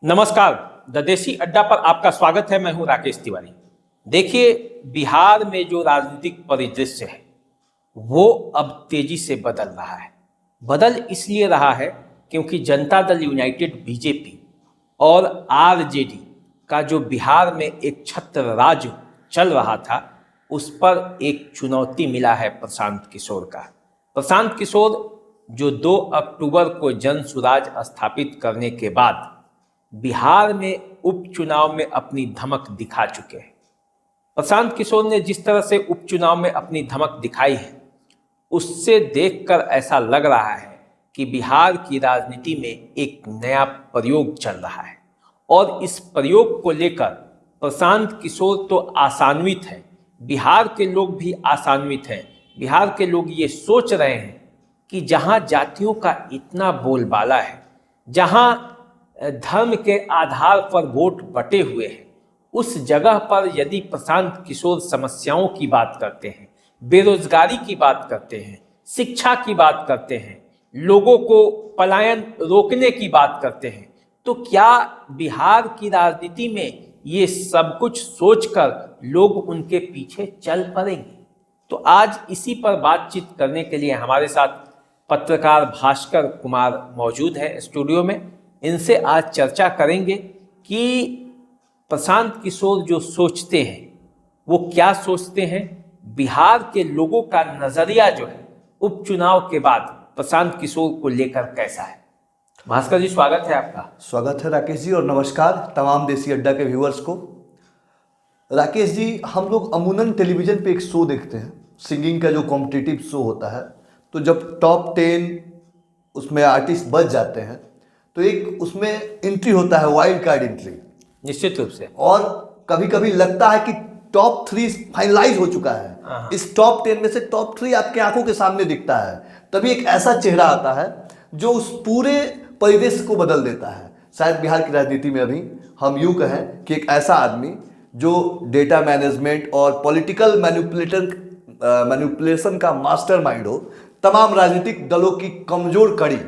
नमस्कार। द देसी अड्डा पर आपका स्वागत है। मैं हूं राकेश तिवारी। देखिए, बिहार में जो राजनीतिक परिदृश्य है वो अब तेजी से बदल रहा है। बदल इसलिए रहा है क्योंकि जनता दल यूनाइटेड बीजेपी और आरजेडी का जो बिहार में एक छत्र राज चल रहा था उस पर एक चुनौती मिला है प्रशांत किशोर का। प्रशांत किशोर जो 2 अक्टूबर को जन सुराज स्थापित करने के बाद बिहार में उपचुनाव में अपनी धमक दिखा चुके हैं। प्रशांत किशोर ने जिस तरह से उपचुनाव में अपनी धमक दिखाई है उससे देखकर ऐसा लग रहा है कि बिहार की राजनीति में एक नया प्रयोग चल रहा है और इस प्रयोग को लेकर प्रशांत किशोर तो आशान्वित है, बिहार के लोग भी आशान्वित हैं। बिहार के लोग ये सोच रहे हैं कि जहां जातियों का इतना बोलबाला है, जहां धर्म के आधार पर वोट बटे हुए हैं, उस जगह पर यदि प्रशांत किशोर समस्याओं की बात करते हैं, बेरोजगारी की बात करते हैं, शिक्षा की बात करते हैं, लोगों को पलायन रोकने की बात करते हैं, तो क्या बिहार की राजनीति में ये सब कुछ सोचकर लोग उनके पीछे चल पड़ेंगे? तो आज इसी पर बातचीत करने के लिए हमारे साथ पत्रकार भास्कर कुमार मौजूद हैं स्टूडियो में। इनसे आज चर्चा करेंगे कि प्रशांत किशोर जो सोचते हैं वो क्या सोचते हैं, बिहार के लोगों का नजरिया जो है उपचुनाव के बाद प्रशांत किशोर को लेकर कैसा है। भास्कर जी, स्वागत है आपका। स्वागत है राकेश जी, और नमस्कार तमाम देसी अड्डा के व्यूअर्स को। राकेश जी, हम लोग अमूमन टेलीविज़न पे एक शो देखते हैं, सिंगिंग का जो कॉम्पिटिटिव शो होता है। तो जब टॉप 10 उसमें आर्टिस्ट बच जाते हैं तो एक उसमें एंट्री होता है, वाइल्ड कार्ड एंट्री। निश्चित रूप से। और कभी कभी लगता है कि टॉप 3 फाइनलाइज हो चुका है, इस टॉप 10 में से टॉप 3 आपके आंखों के सामने दिखता है। तभी एक ऐसा चेहरा आता है जो उस पूरे परिवेश को बदल देता है। शायद बिहार की राजनीति में अभी हम यूं कहें कि एक ऐसा आदमी जो डेटा मैनेजमेंट और पॉलिटिकल मैनिपुलेशन का मास्टरमाइंड हो, तमाम राजनीतिक दलों की कमजोर कड़ी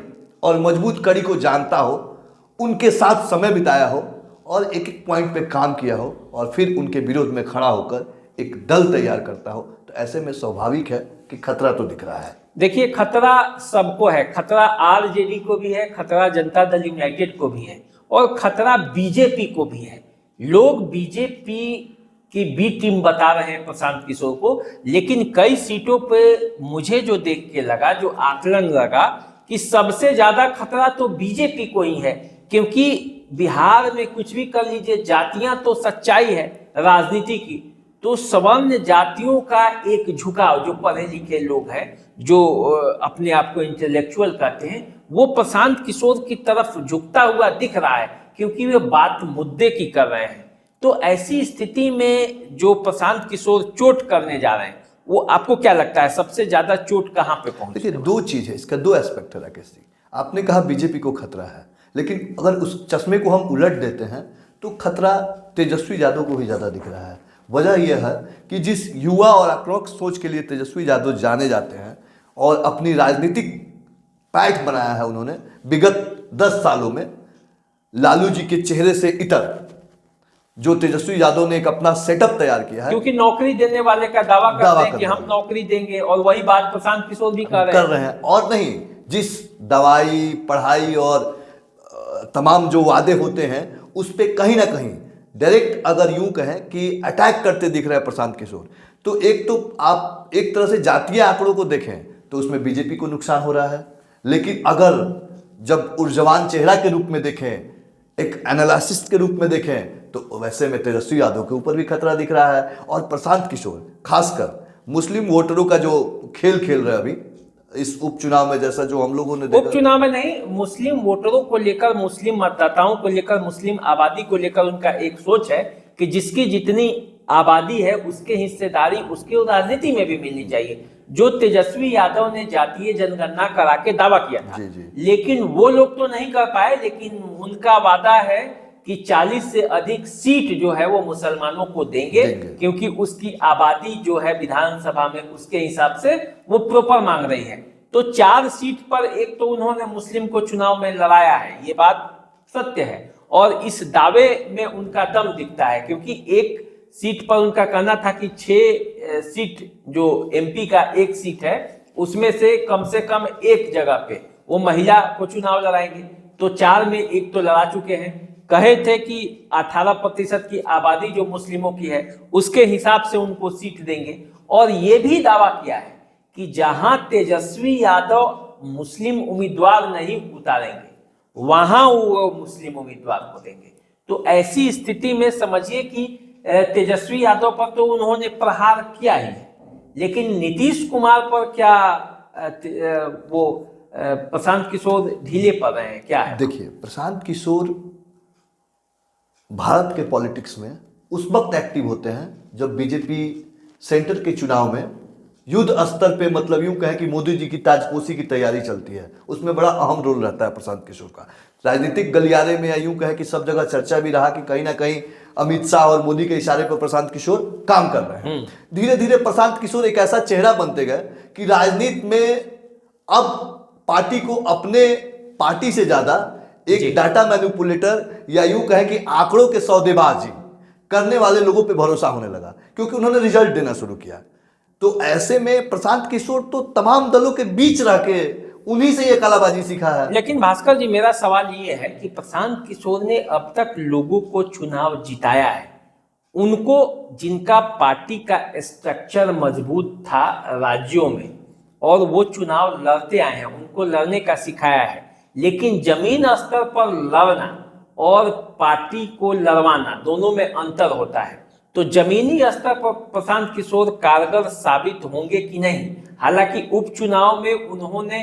और मजबूत कड़ी को जानता हो, उनके साथ समय बिताया हो और एक एक पॉइंट पे काम किया हो और फिर उनके विरोध में खड़ा होकर एक दल तैयार करता हो, तो ऐसे में स्वाभाविक है कि खतरा तो दिख रहा है। देखिए, खतरा सबको है। खतरा आरजेडी को भी है, खतरा जनता दल यूनाइटेड को भी है और खतरा बीजेपी को भी है। लोग बीजेपी की बी टीम बता रहे हैं प्रशांत किशोर को, लेकिन कई सीटों पे मुझे जो देख के लगा, जो आकलन लगा कि सबसे ज्यादा खतरा तो बीजेपी को ही है। क्योंकि बिहार में कुछ भी कर लीजिए, जातियां तो सच्चाई है राजनीति की, तो सवर्ण जातियों का एक झुकाव, जो पढ़े लिखे लोग हैं, जो अपने आप को इंटेलेक्चुअल कहते हैं, वो प्रशांत किशोर की तरफ झुकता हुआ दिख रहा है क्योंकि वे बात मुद्दे की कर रहे हैं। तो ऐसी स्थिति में जो प्रशांत किशोर चोट करने जा रहे हैं, वो आपको क्या लगता है सबसे ज्यादा चोट कहाँ पे पहुंचे? देखिए, 2 चीज है, इसका 2 एस्पेक्ट है राकेश जी। आपने कहा बीजेपी को खतरा है, लेकिन अगर उस चश्मे को हम उलट देते हैं तो खतरा तेजस्वी यादव को भी ज्यादा दिख रहा है। वजह यह है कि जिस युवा और आक्रामक सोच के लिए तेजस्वी यादव जाने जाते हैं और अपनी राजनीतिक पैठ बनाया है उन्होंने विगत 10 सालों में, लालू जी के चेहरे से इतर जो तेजस्वी यादव ने एक अपना सेटअप तैयार किया है, क्योंकि नौकरी देने वाले का दावा करते हैं कि हम नौकरी देंगे, और वही बात प्रशांत किशोर भी कर रहे हैं। और नहीं, जिस दवाई, पढ़ाई और तमाम जो वादे होते हैं उस पे कहीं ना कहीं डायरेक्ट अगर यूं कहें कि अटैक करते दिख रहे हैं प्रशांत किशोर। तो आप एक तरह से जातीय आंकड़ों को देखें तो उसमें बीजेपी को नुकसान हो रहा है, लेकिन अगर जब ऊर्जवान चेहरा के रूप में देखें, एक एनालिसिस्ट के रूप में देखें, तो वैसे में तेजस्वी यादव के ऊपर भी खतरा दिख रहा है। और प्रशांत किशोर खासकर मुस्लिम वोटरों का जो खेल खेल रहे हैं अभी इस उपचुनाव में, जैसा जो हम लोगों ने देखा, उपचुनाव में नहीं, मुस्लिम वोटरों को लेकर, मुस्लिम मतदाताओं को लेकर, मुस्लिम आबादी को लेकर उनका एक सोच है कि जिसकी जितनी आबादी है उसके हिस्सेदारी उसके राजनीति में भी मिलनी चाहिए। जो तेजस्वी यादव ने जातीय जनगणना करा के दावा किया था, लेकिन वो लोग तो नहीं कर पाए, लेकिन उनका वादा है कि 40 से अधिक सीट जो है वो मुसलमानों को देंगे क्योंकि उसकी आबादी जो है विधानसभा में उसके हिसाब से वो प्रॉपर मांग रही है। तो 4 सीट पर एक तो उन्होंने मुस्लिम को चुनाव में लड़ाया है, ये बात सत्य है। और इस दावे में उनका दम दिखता है, क्योंकि एक सीट पर उनका कहना था कि 6 सीट जो एमपी का एक सीट है उसमें से कम एक जगह पे वो महिला को चुनाव लड़ाएंगे, तो 4 में एक तो लड़ा चुके हैं। कहे थे कि 18% की आबादी जो मुस्लिमों की है उसके हिसाब से उनको सीट देंगे, और ये भी दावा किया है कि जहां तेजस्वी यादव मुस्लिम उम्मीदवार नहीं उतारेंगे वहां वो मुस्लिम उम्मीदवार को देंगे। तो ऐसी स्थिति में समझिए कि तेजस्वी यादव पर तो उन्होंने प्रहार किया ही है, लेकिन नीतीश कुमार पर क्या प्रशांत किशोर ढीले पड़ रहे हैं, क्या है? देखिए, प्रशांत किशोर भारत के पॉलिटिक्स में उस वक्त एक्टिव होते हैं जब बीजेपी सेंटर के चुनाव में युद्ध स्तर पे, मतलब यूं कहें कि मोदी जी की ताजपोशी की तैयारी चलती है, उसमें बड़ा अहम रोल रहता है प्रशांत किशोर का। राजनीतिक गलियारे में या यूं कहें कि सब जगह चर्चा भी रहा कि कहीं ना कहीं अमित शाह और मोदी के इशारे पर प्रशांत किशोर काम कर रहे हैं। धीरे धीरे प्रशांत किशोर एक ऐसा चेहरा बनते गए कि राजनीति में अब पार्टी को अपने पार्टी से ज्यादा एक डाटा मैनिपुलेटर या यूं कहें कि आंकड़ों के सौदेबाजी करने वाले लोगों पे भरोसा होने लगा, क्योंकि उन्होंने रिजल्ट देना शुरू किया। तो ऐसे में प्रशांत किशोर तो तमाम दलों के बीच रह के उन्हीं से ये कालाबाजी सीखा है। लेकिन भास्कर जी, मेरा सवाल ये है कि प्रशांत किशोर ने अब तक लोगों को चुनाव जिताया है, उनको जिनका पार्टी का स्ट्रक्चर मजबूत था राज्यों में और वो चुनाव लड़ते आए हैं, उनको लड़ने का सिखाया है, लेकिन जमीन स्तर पर लड़ना और पार्टी को लड़वाना दोनों में अंतर होता है। तो जमीनी स्तर पर प्रशांत किशोर कारगर साबित होंगे कि नहीं? हालांकि उपचुनाव में उन्होंने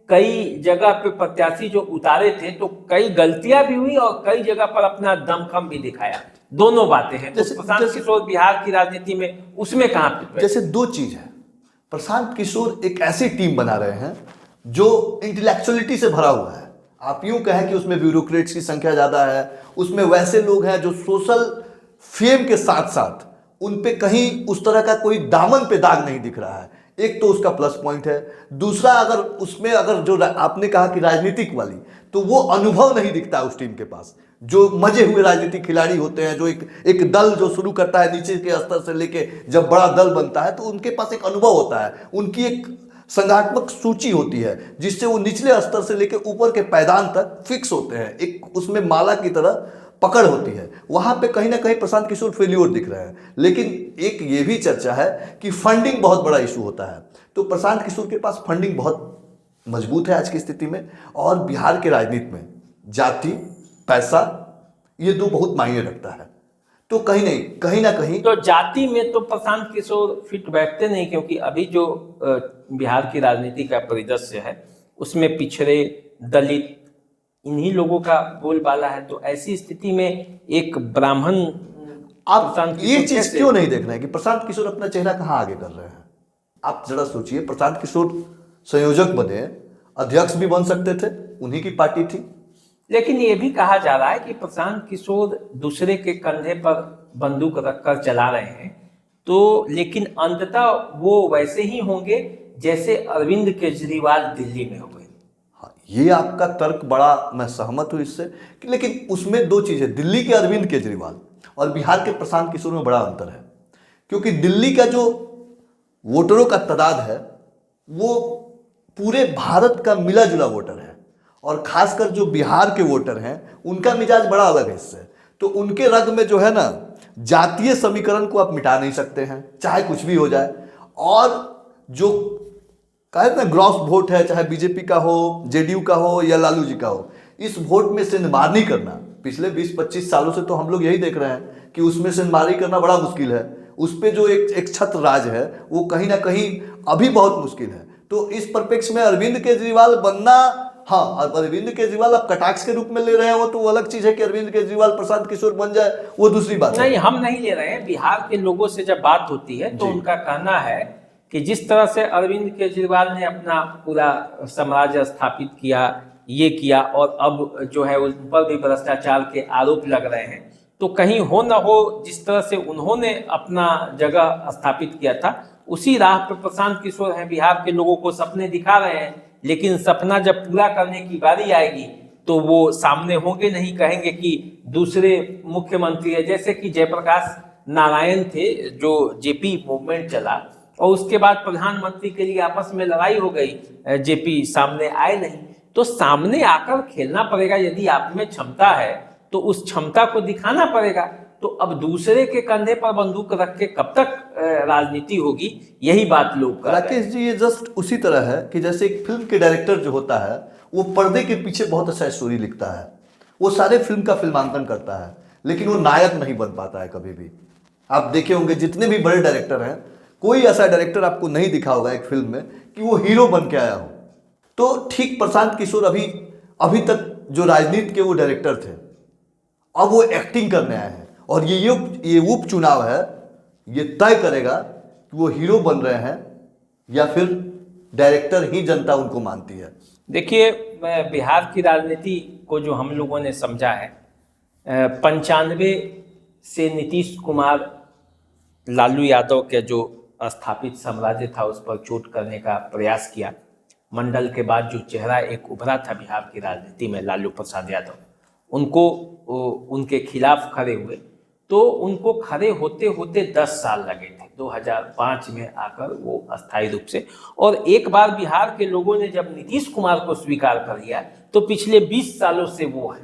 कई जगह पे प्रत्याशी जो उतारे थे तो कई गलतियां भी हुई और कई जगह पर अपना दमखम भी दिखाया, दोनों बातें हैं। तो प्रशांत किशोर बिहार की राजनीति में उसमें कहां पे? जैसे दो चीज है, प्रशांत किशोर एक ऐसी टीम बना रहे हैं जो इंटेलेक्चुअलिटी से भरा हुआ है। आप यूं कहें कि उसमें ब्यूरोक्रेट्स की संख्या ज्यादा है, उसमें वैसे लोग हैं जो सोशल फेम के साथ साथ उन पे कहीं उस तरह का कोई दामन पे दाग नहीं दिख रहा है। एक तो उसका प्लस पॉइंट है। दूसरा, अगर उसमें अगर जो आपने कहा कि राजनीतिक वाली, तो वो अनुभव नहीं दिखता उस टीम के पास। जो मजे हुए राजनीतिक खिलाड़ी होते हैं, जो एक दल जो शुरू करता है नीचे के स्तर से लेके जब बड़ा दल बनता है, तो उनके पास एक अनुभव होता है, उनकी एक संगठनात्मक सूची होती है जिससे वो निचले स्तर से लेके ऊपर के पायदान तक फिक्स होते हैं, एक उसमें माला की तरह पकड़ होती है। वहां पे कहीं ना कहीं प्रशांत किशोर फेल्योर दिख रहे हैं। लेकिन एक ये भी चर्चा है कि फंडिंग बहुत बड़ा इशू होता है, तो प्रशांत किशोर के पास फंडिंग बहुत मजबूत है आज की स्थिति में। और बिहार के राजनीति में जाति, पैसा, ये दो बहुत मायने रखता है। तो कहीं ना कहीं तो जाति में तो प्रशांत किशोर फिट बैठते नहीं, क्योंकि अभी जो बिहार की राजनीति का परिदृश्य है उसमें पिछड़े, दलित, इन्हीं लोगों का बोलबाला है। तो ऐसी स्थिति में एक ब्राह्मण आप ये चीज क्यों नहीं देख रहे हैं कि प्रशांत किशोर अपना चेहरा कहां आगे कर रहे हैं? आप जरा सोचिए, प्रशांत किशोर संयोजक बने, अध्यक्ष भी बन सकते थे, उन्हीं की पार्टी थी। लेकिन ये भी कहा जा रहा है कि प्रशांत किशोर दूसरे के कंधे पर बंदूक रखकर चला रहे हैं, तो लेकिन अंततः वो वैसे ही होंगे जैसे अरविंद केजरीवाल दिल्ली में हो गए। हाँ, ये आपका तर्क बड़ा, मैं सहमत हूं इससे, लेकिन उसमें दो चीजें, दिल्ली के अरविंद केजरीवाल और बिहार के प्रशांत किशोर में बड़ा अंतर है। क्योंकि दिल्ली का जो वोटरों का तादाद है वो पूरे भारत का मिला जुला वोटर है, और खासकर जो बिहार के वोटर हैं उनका मिजाज बड़ा अलग है इससे। तो उनके रग में जो है ना, जातीय समीकरण को आप मिटा नहीं सकते हैं, चाहे कुछ भी हो जाए। और जो कहे ना ग्रॉस वोट है, चाहे बीजेपी का हो, जेडीयू का हो या लालू जी का हो, इस वोट में सेंधमारनी करना पिछले 20-25 सालों से तो हम लोग यही देख रहे हैं कि उसमें सेंधमारनी करना बड़ा मुश्किल है। उस पर जो एक छत्र राज है वो कहीं ना कहीं अभी बहुत मुश्किल है। तो इस परिप्रेक्ष्य में अरविंद केजरीवाल बनना, हाँ, अरविंद केजरीवाल आप कटाक्ष के रूप में ले रहे हो तो वो अलग चीज है कि अरविंद केजरीवाल प्रशांत किशोर बन जाए, वो दूसरी बात नहीं, हम नहीं ले रहे हैं। बिहार के लोगों से जब बात होती है तो उनका कहना है कि जिस तरह से अरविंद केजरीवाल ने अपना पूरा साम्राज्य स्थापित किया, ये किया, और अब जो है उन पर भी भ्रष्टाचार के आरोप लग रहे हैं, तो कहीं हो न हो जिस तरह से उन्होंने अपना जगह स्थापित किया था उसी राह पर प्रशांत किशोर हैं। बिहार के लोगों को सपने दिखा रहे हैं, लेकिन सपना जब पूरा करने की बारी आएगी तो वो सामने होंगे नहीं, कहेंगे कि दूसरे मुख्यमंत्री है। जैसे कि जयप्रकाश नारायण थे, जो जेपी मूवमेंट चला और उसके बाद प्रधानमंत्री के लिए आपस में लड़ाई हो गई, जेपी सामने आए नहीं। तो सामने आकर खेलना पड़ेगा, यदि आप में क्षमता है तो उस क्षमता को दिखाना पड़ेगा। तो अब दूसरे के कंधे पर बंदूक रख के कब तक राजनीति होगी, यही बात लोग कर रहे हैं। राकेश जी, ये जस्ट उसी तरह है कि जैसे एक फिल्म के डायरेक्टर जो होता है वो पर्दे के पीछे बहुत अच्छा स्टोरी लिखता है, वो सारे फिल्म का फिल्मांकन करता है, लेकिन वो नायक नहीं बन पाता है कभी भी। आप देखे होंगे जितने भी बड़े डायरेक्टर हैं, कोई ऐसा डायरेक्टर आपको नहीं दिखा होगा एक फिल्म में कि वो हीरो बन के आया हो। तो ठीक प्रशांत किशोर अभी तक जो राजनीति के वो डायरेक्टर थे, अब वो एक्टिंग करने आए हैं, और ये उपचुनाव है, ये तय करेगा कि वो हीरो बन रहे हैं या फिर डायरेक्टर ही जनता उनको मानती है। देखिए, बिहार की राजनीति को जो हम लोगों ने समझा है, 95 से नीतीश कुमार लालू यादव के जो स्थापित साम्राज्य था उस पर चोट करने का प्रयास किया। मंडल के बाद जो चेहरा एक उभरा था बिहार की राजनीति में, लालू प्रसाद यादव, उनको उनके खिलाफ खड़े हुए। तो उनको खड़े होते होते 10 साल लगे थे, 2005 में आकर वो अस्थायी रूप से। और एक बार बिहार के लोगों ने जब नीतीश कुमार को स्वीकार कर लिया तो पिछले 20 सालों से वो है।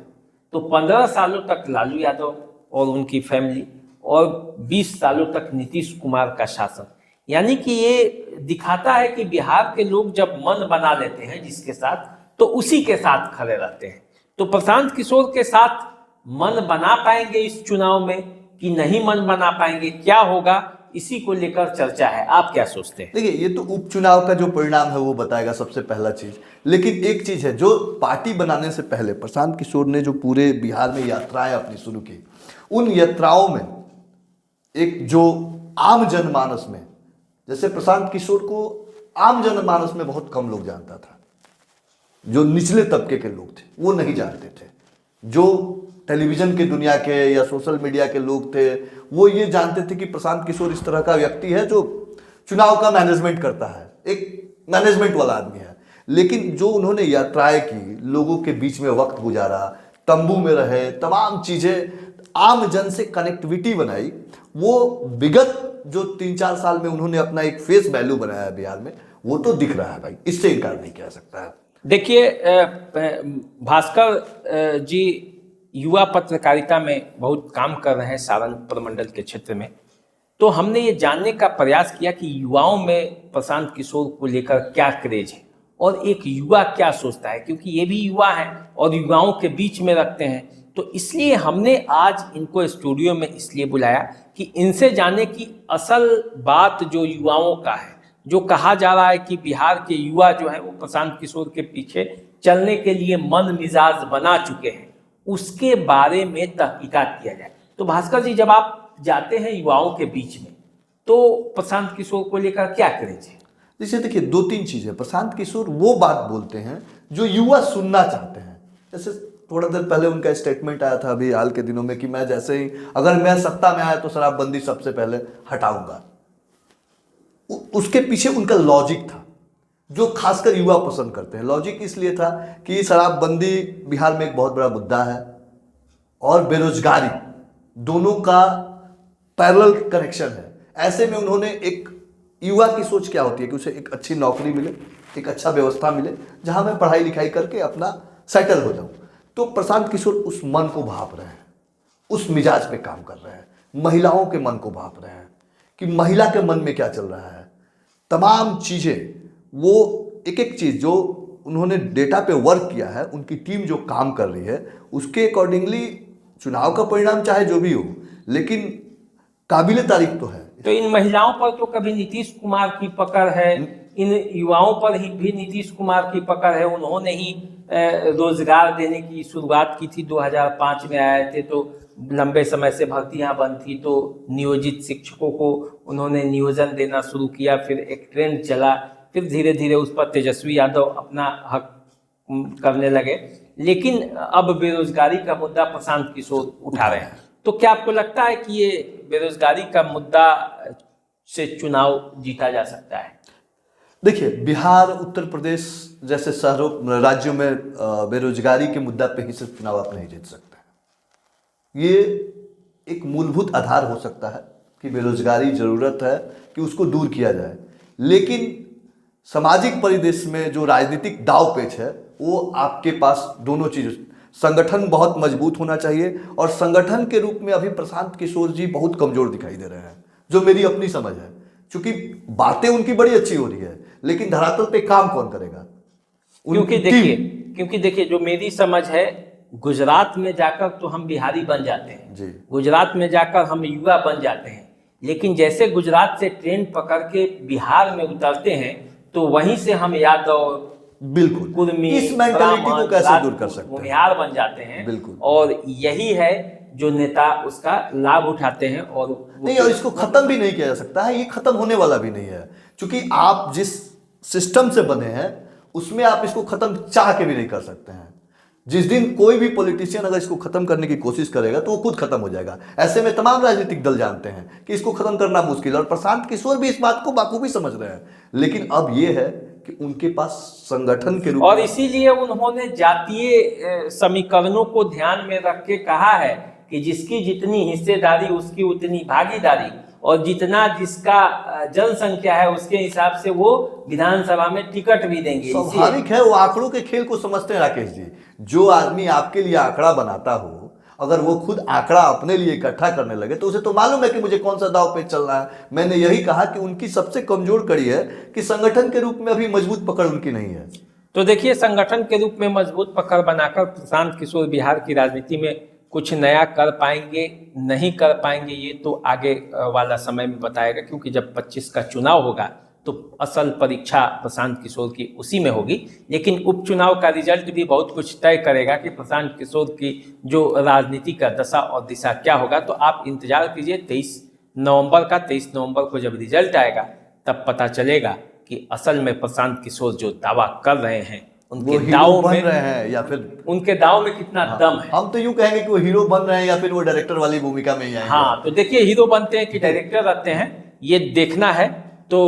तो 15 सालों तक लालू यादव और उनकी फैमिली, और 20 सालों तक नीतीश कुमार का शासन। यानी कि ये दिखाता है कि बिहार के लोग जब मन बना लेते हैं जिसके साथ, तो उसी के साथ खड़े रहते हैं। तो प्रशांत किशोर के साथ मन बना पाएंगे इस चुनाव में कि नहीं मन बना पाएंगे, क्या होगा, इसी को लेकर चर्चा है। आप क्या सोचते हैं? देखिए, ये तो उपचुनाव का जो परिणाम है वो बताएगा सबसे पहला चीज। लेकिन एक चीज है, जो पार्टी बनाने से पहले प्रशांत किशोर ने जो पूरे बिहार में यात्राएं अपनी शुरू की, उन यात्राओं में एक जो आम जनमानस में, जैसे प्रशांत किशोर को आम जनमानस में बहुत कम लोग जानता था, जो निचले तबके के लोग थे वो नहीं जानते थे। जो टेलीविजन की दुनिया के या सोशल मीडिया के लोग थे वो ये जानते थे कि प्रशांत किशोर इस तरह का व्यक्ति है जो चुनाव का मैनेजमेंट करता है, एक मैनेजमेंट वाला आदमी है। लेकिन जो उन्होंने यात्राएं की, लोगों के बीच में वक्त गुजारा, तंबू में रहे, तमाम चीजें आम जन से कनेक्टिविटी बनाई, वो विगत जो 3-4 साल में उन्होंने अपना एक फेस वैल्यू बनाया है बिहार में, वो तो दिख रहा है भाई, इससे इनकार नहीं किया सकता है। देखिए, भास्कर जी युवा पत्रकारिता में बहुत काम कर रहे हैं सारण प्रमंडल के क्षेत्र में। तो हमने ये जानने का प्रयास किया कि युवाओं में प्रशांत किशोर को लेकर क्या क्रेज है और एक युवा क्या सोचता है, क्योंकि ये भी युवा हैं और युवाओं के बीच में रखते हैं। तो इसलिए हमने आज इनको स्टूडियो में इसलिए बुलाया कि इनसे जाने की असल बात जो युवाओं का है। जो कहा जा रहा है कि बिहार के युवा जो है वो प्रशांत किशोर के पीछे चलने के लिए मन मिजाज बना चुके हैं, उसके बारे में तहकीकात किया जाए। तो भास्कर जी, जब आप जाते हैं युवाओं के बीच में, तो प्रशांत किशोर को लेकर क्या क्रेज है? जैसे देखिए, 2-3 चीजें। प्रशांत किशोर वो बात बोलते हैं जो युवा सुनना चाहते हैं। जैसे थोड़ा देर पहले उनका स्टेटमेंट आया था अभी हाल के दिनों में कि मैं जैसे ही अगर मैं सत्ता में आया तो शराबबंदी सबसे पहले हटाऊंगा। उसके पीछे उनका लॉजिक था जो खासकर युवा पसंद करते हैं। लॉजिक इसलिए था कि शराबबंदी बिहार में एक बहुत बड़ा मुद्दा है और बेरोजगारी, दोनों का पैरेलल कनेक्शन है। ऐसे में उन्होंने एक युवा की सोच क्या होती है कि उसे एक अच्छी नौकरी मिले, एक अच्छा व्यवस्था मिले जहां मैं पढ़ाई लिखाई करके अपना सेटल हो जाऊं। तो प्रशांत किशोर उस मन को भाप रहे हैं, उस मिजाज पे काम कर रहे हैं, महिलाओं के मन को भाप रहे हैं कि महिला के मन में क्या चल रहा है। तमाम चीजें, वो एक एक चीज जो उन्होंने डेटा पे वर्क किया है, उनकी टीम जो काम कर रही है उसके अकॉर्डिंगली चुनाव का परिणाम चाहे जो भी हो, लेकिन काबिले तारीफ तो है। तो इन महिलाओं पर तो कभी नीतीश कुमार की पकड़ है, इन युवाओं पर ही भी नीतीश कुमार की पकड़ है। उन्होंने ही रोजगार देने की शुरुआत की थी। 2005 में आए थे तो लंबे समय से भर्तियां बंद थी, तो नियोजित शिक्षकों को उन्होंने नियोजन देना शुरू किया। फिर एक ट्रेंड चला, फिर धीरे धीरे उस पर तेजस्वी यादव अपना हक करने लगे। लेकिन अब बेरोजगारी का मुद्दा प्रशांत किशोर उठा रहे हैं। तो क्या आपको लगता है कि ये बेरोजगारी का मुद्दा से चुनाव जीता जा सकता है? देखिए, बिहार, उत्तर प्रदेश जैसे शहरों राज्यों में बेरोजगारी के मुद्दा पे ही सिर्फ चुनाव आप नहीं जीत सकते हैं। ये एक मूलभूत आधार हो सकता है कि बेरोजगारी जरूरत है कि उसको दूर किया जाए, लेकिन सामाजिक परिदृश्य में जो राजनीतिक दाव पेच है वो आपके पास दोनों चीज, संगठन बहुत मजबूत होना चाहिए, और संगठन के रूप में अभी प्रशांत किशोर जी बहुत कमजोर दिखाई दे रहे हैं, जो मेरी अपनी समझ है। क्योंकि बातें उनकी बड़ी अच्छी हो रही है, लेकिन धरातल पे काम कौन करेगा? क्योंकि देखिए जो मेरी समझ है, गुजरात में जाकर तो हम बिहारी बन जाते हैं जी। गुजरात में जाकर हम युवा बन जाते हैं, लेकिन जैसे गुजरात से ट्रेन पकड़ के बिहार में उतरते हैं तो वहीं से हम यादव, बिल्कुल, कुर्मी, इस मेंटालिटी को ब्राह्मण, कैसे दूर कर सकते हैं? भूमिहार बन जाते हैं। बिल्कुल। और यही है जो नेता उसका लाभ उठाते हैं। और नहीं, और इसको खत्म भी नहीं किया जा सकता है, ये खत्म होने वाला भी नहीं है, क्योंकि आप जिस सिस्टम से बने हैं उसमें आप इसको खत्म चाह के भी नहीं कर सकते हैं। जिस दिन कोई भी पॉलिटिशियन अगर इसको खत्म करने की कोशिश करेगा तो वो खुद खत्म हो जाएगा। ऐसे में तमाम राजनीतिक दल जानते हैं कि इसको खत्म करना मुश्किल है, और प्रशांत किशोर भी इस बात को बाखूबी समझ रहे हैं। लेकिन अब ये है कि उनके पास संगठन के रूप और इसीलिए उन्होंने जातीय समीकरणों को ध्यान में रख के कहा है कि जिसकी जितनी हिस्सेदारी उसकी उतनी भागीदारी, और जितना जिसका जनसंख्या है उसके हिसाब से वो विधानसभा में टिकट भी देंगे। स्वाभाविक है, वो आंकड़ों के खेल को समझते हैं राकेश जी। जो आदमी आपके लिए आंकड़ा बनाता हो, अगर वो खुद आंकड़ा अपने लिए इकट्ठा करने लगे तो उसे तो मालूम है कि मुझे कौन सा दाव पेच चल रहा है। मैंने यही कहा कि उनकी सबसे कमजोर कड़ी है कि संगठन के रूप में अभी मजबूत पकड़ उनकी नहीं है। तो देखिए, संगठन के रूप में मजबूत पकड़ बनाकर प्रशांत किशोर बिहार की राजनीति में कुछ नया कर पाएंगे नहीं कर पाएंगे, ये तो आगे वाला समय में बताएगा। क्योंकि जब 25 का चुनाव होगा तो असल परीक्षा प्रशांत किशोर की उसी में होगी। लेकिन उपचुनाव का रिजल्ट भी बहुत कुछ तय करेगा कि प्रशांत किशोर की जो राजनीति का दशा और दिशा क्या होगा। तो आप इंतजार कीजिए 23 नवंबर का। 23 नवंबर को जब रिजल्ट आएगा तब पता चलेगा कि असल में प्रशांत किशोर जो दावा कर रहे हैं उनके दाव बन में रहे हैं या फिर उनके दाव में कितना दम है। हम तो यूं कहेंगे कि वो हीरो बन रहे हैं या फिर वो डायरेक्टर वाली भूमिका में ही आएंगे। हाँ, तो देखिए, हीरो बनते हैं कि डायरेक्टर रहते हैं, ये देखना है। तो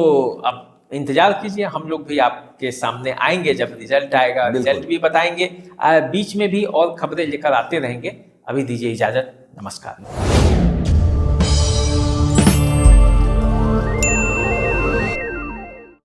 अब इंतजार कीजिए, हम लोग भी आपके सामने आएंगे जब रिजल्ट आएगा, रिजल्ट भी बताएंगे। बीच में भी और खबरें लेकर आते रहेंगे। अभी दीजिए इजाजत, नमस्कार।